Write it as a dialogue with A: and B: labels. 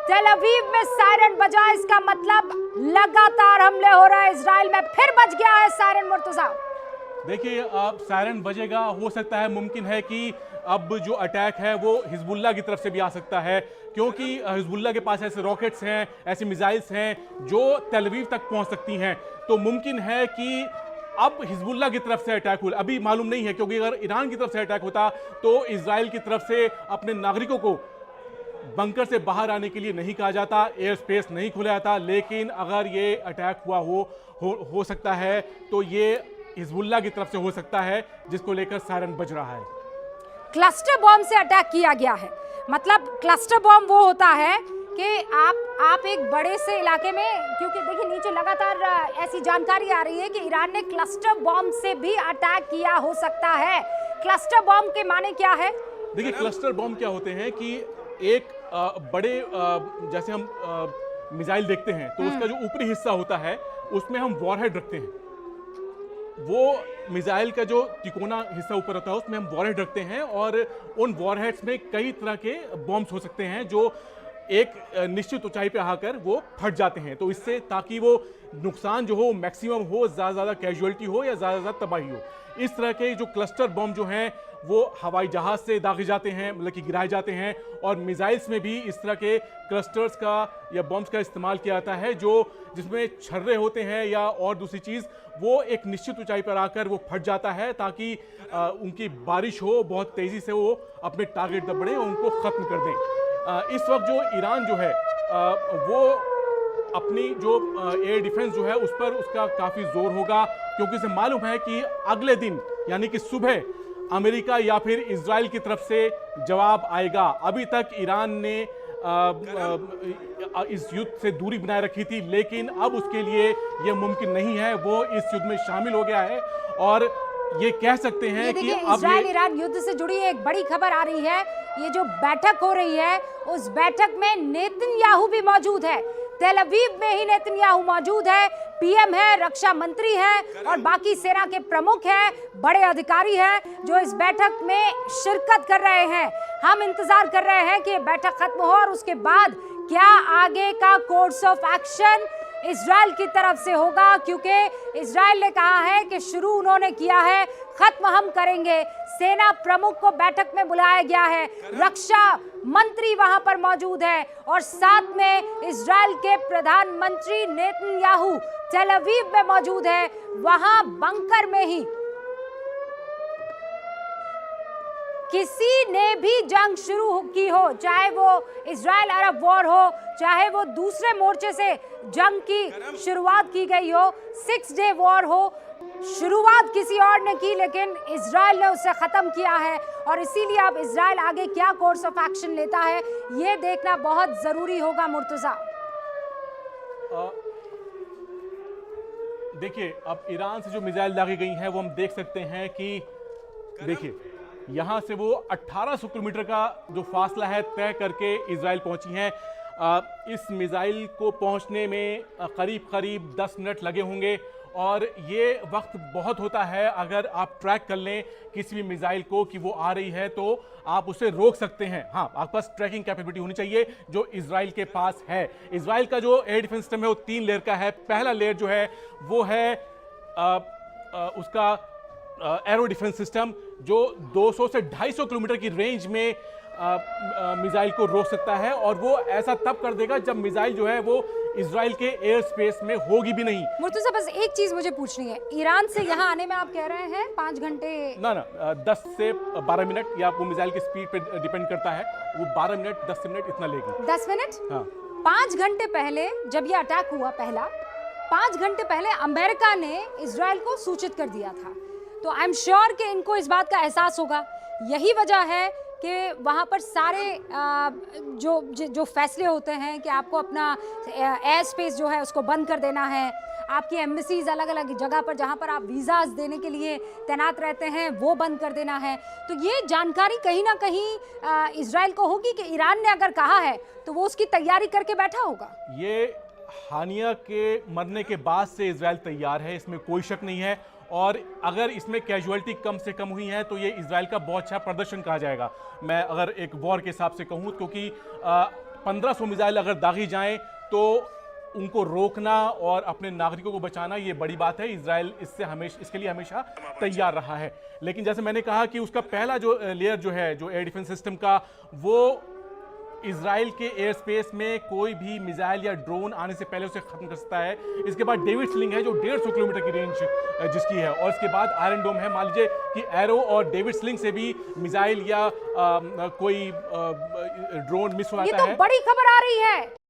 A: तेल अवीव में सायरन बजा, इसका मतलब लगातार हमले हो रहे हैं इजराइल में। फिर बज गया है सायरन मुर्तजा।
B: देखिए, अब सायरन बजेगा, हो सकता है, मुमकिन है कि अब जो अटैक है वो हिजबुल्ला की तरफ से भी आ सकता है, क्योंकि हिजबुल्ला के पास ऐसे रॉकेट्स हैं, ऐसी मिसाइल्स हैं जो तेल अवीव तक पहुंच सकती हैं। तो मुमकिन है कि अब हिजबुल्ला की तरफ से अटैक हुआ, अभी मालूम नहीं है, क्योंकि अगर ईरान की तरफ से अटैक होता तो इजराइल की तरफ से अपने नागरिकों को बंकर से बाहर आने के लिए नहीं कहा जाता, एयर स्पेस नहीं खोला जाता। लेकिन अगर ये अटैक हुआ हो सकता है तो ये हिजबुल्ला की तरफ से हो सकता है, जिसको लेकर सायरन बज रहा है।
A: क्लस्टर बॉम्ब से अटैक किया गया है। मतलब क्लस्टर बॉम्ब वो होता है कि आप एक बड़े से इलाके में, क्योंकि देखिए नीचे लगातार ऐसी जानकारी आ रही है कि ईरान ने क्लस्टर बॉम्ब से भी अटैक किया हो सकता है। क्लस्टर बॉम्ब के माने क्या है?
B: देखिए, क्लस्टर बॉम्ब क्या होते हैं कि एक बड़े जैसे हम मिसाइल देखते हैं तो उसका जो ऊपरी हिस्सा होता है उसमें हम वॉरहेड रखते हैं। वो मिसाइल का जो तिकोना हिस्सा ऊपर होता है उसमें हम वॉरहेड रखते हैं, और उन वॉरहेड्स में कई तरह के बॉम्ब्स हो सकते हैं जो एक निश्चित ऊंचाई पे आकर वो फट जाते हैं। तो इससे, ताकि वो नुकसान जो हो मैक्सिमम हो, ज़्यादा कैजुअलिटी हो या ज़्यादा तबाही हो, इस तरह के जो क्लस्टर बॉम्ब जो हैं वो हवाई जहाज से दागे जाते हैं, मतलब कि गिराए जाते हैं। और मिसाइल्स में भी इस तरह के क्लस्टर्स का या बॉम्ब्स का इस्तेमाल किया जाता है, जो जिसमें छर्रे होते हैं या और दूसरी चीज़, वो एक निश्चित ऊंचाई पर आकर वो फट जाता है, ताकि उनकी बारिश हो, बहुत तेज़ी से वो अपने टारगेट दबड़े और उनको ख़त्म कर दें। इस वक्त जो ईरान जो है वो अपनी जो एयर डिफेंस जो है उस पर उसका काफ़ी जोर होगा, क्योंकि उसे मालूम है कि अगले दिन यानी कि सुबह अमेरिका या फिर इजराइल की तरफ से जवाब आएगा। अभी तक ईरान ने इस युद्ध से दूरी बनाए रखी थी, लेकिन अब उसके लिए यह मुमकिन नहीं है, वो इस युद्ध में शामिल हो गया है। और ये कह सकते हैं कि अब
A: इजराइल ईरान युद्ध से जुड़ी एक बड़ी खबर आ रही है। ये जो बैठक हो रही है उस बैठक में नेतन्याहू भी मौजूद है। तेल अवीव में ही नेतन्याहू मौजूद है, पीएम है, रक्षा मंत्री है और बाकी सेना के प्रमुख हैं, बड़े अधिकारी हैं जो इस बैठक में शिरकत कर रहे हैं। हम इंतजार कर रहे हैं कि ये बैठक खत्म हो और उसके बाद क्या आगे का कोर्स ऑफ एक्शन इजराइल की तरफ से होगा, क्योंकि इजराइल ने कहा है कि शुरू उन्होंने किया है, खत्म हम करेंगे। सेना प्रमुख को बैठक में बुलाया गया है, रक्षा मंत्री वहां पर मौजूद है और साथ में इजराइल के प्रधानमंत्री नेतन्याहू तेल अवीव में मौजूद है। वहां बंकर में ही किसी ने भी जंग शुरू की हो, चाहे वो इजराइल अरब वॉर हो, चाहे वो दूसरे मोर्चे से जंग की शुरुआत की गई हो, 6 डे वॉर हो, शुरुआत किसी और ने की लेकिन इजराइल ने उसे खत्म किया है। और इसीलिए अब इजराइल आगे क्या कोर्स ऑफ एक्शन लेता है ये देखना बहुत जरूरी होगा। मुर्तजा,
B: देखिए, अब ईरान से जो मिसाइल दागी गई हैं वो हम देख सकते हैं कि देखिए यहाँ से वो 1800 किलोमीटर का जो फासला है तय करके इजराइल पहुंची हैं। इस मिसाइल को पहुंचने में करीब 10 मिनट लगे होंगे, और ये वक्त बहुत होता है अगर आप ट्रैक कर लें किसी भी मिसाइल को कि वो आ रही है तो आप उसे रोक सकते हैं। हाँ, आपके पास ट्रैकिंग कैपेबिलिटी होनी चाहिए, जो इजराइल के पास है। इजराइल का जो एयर डिफेंस सिस्टम है वो 3 लेयर का है। पहला लेयर जो है वो है उसका एरो डिफेंस सिस्टम, जो 200 से 250 किलोमीटर की रेंज में मिसाइल को रोक सकता है, और वो ऐसा तब कर देगा जब मिसाइल जो है वो इजराइल के एयर स्पेस में होगी भी नहीं।
A: मुर्तजा, बस एक चीज मुझे पूछनी है, ईरान से यहाँ आने में आप कह रहे हैं 5 घंटे?
B: ना 10 से 12 मिनट, या वो मिसाइल की स्पीड पे डिपेंड करता है, वो 12 मिनट 10 मिनट इतना लेगी।
A: 10 मिनट?
B: हाँ।
A: 5 घंटे पहले जब ये अटैक हुआ पहला, 5 घंटे पहले अमेरिका ने इजराइल को सूचित कर दिया था, तो आई एम श्योर कि इनको इस बात का एहसास होगा। यही वजह है कि वहाँ पर सारे जो फैसले होते हैं कि आपको अपना एयर स्पेस जो है उसको बंद कर देना है, आपकी एम्बेसीज अलग अलग जगह पर जहाँ पर आप वीज़ाज देने के लिए तैनात रहते हैं वो बंद कर देना है। तो ये जानकारी कहीं ना कहीं इजराइल को होगी कि ईरान ने अगर कहा है तो वो उसकी तैयारी करके बैठा होगा।
B: ये हानिया के मरने के बाद से इजराइल तैयार है, इसमें कोई शक नहीं है। और अगर इसमें कैजुअलिटी कम से कम हुई है तो ये इजराइल का बहुत अच्छा प्रदर्शन कहा जाएगा, मैं अगर एक वॉर के हिसाब से कहूँ, क्योंकि 1500 मिसाइल अगर दागी जाएं तो उनको रोकना और अपने नागरिकों को बचाना ये बड़ी बात है। इजराइल इसके लिए हमेशा तैयार रहा है। लेकिन जैसे मैंने कहा कि उसका पहला जो लेयर जो है, जो एयर डिफेंस सिस्टम का, वो इजराइल के एयर स्पेस में कोई भी मिसाइल या ड्रोन आने से पहले उसे खत्म कर सकता है। इसके बाद डेविड स्लिंग है जो 150 किलोमीटर की रेंज जिसकी है, और इसके बाद आयरन डोम है। मान लीजिए कि एरो और डेविड स्लिंग से भी मिसाइल या कोई ड्रोन मिस हो
A: ये
B: जाता
A: तो
B: है।
A: बड़ी खबर आ रही है।